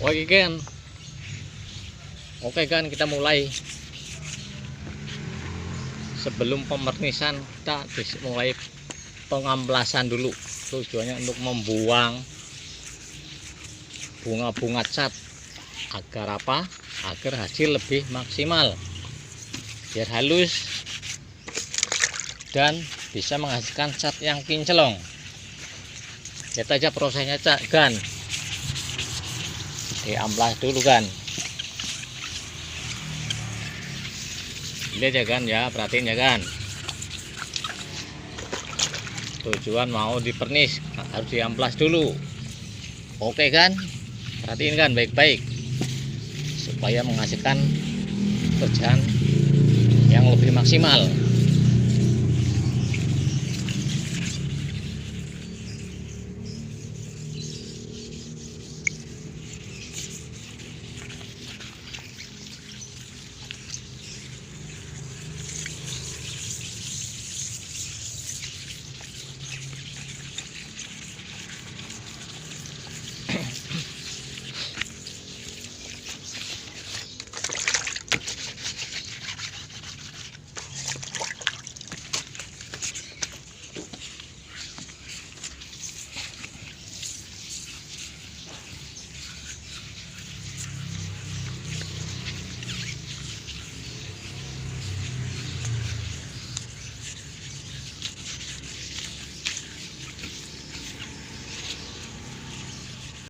Oke kan, kita mulai. Sebelum pemernisan kita mulai pengamplasan dulu. Tujuannya untuk membuang bunga-bunga cat. Agar apa? Agar hasil lebih maksimal, biar halus dan bisa menghasilkan cat yang kinclong. Lihat aja prosesnya kan, diamplas dulu kan. Lihat ya kan, ya perhatiin ya kan. Tujuan mau dipernis harus diamplas dulu. Oke kan, perhatiin kan baik-baik supaya menghasilkan kerjaan yang lebih maksimal.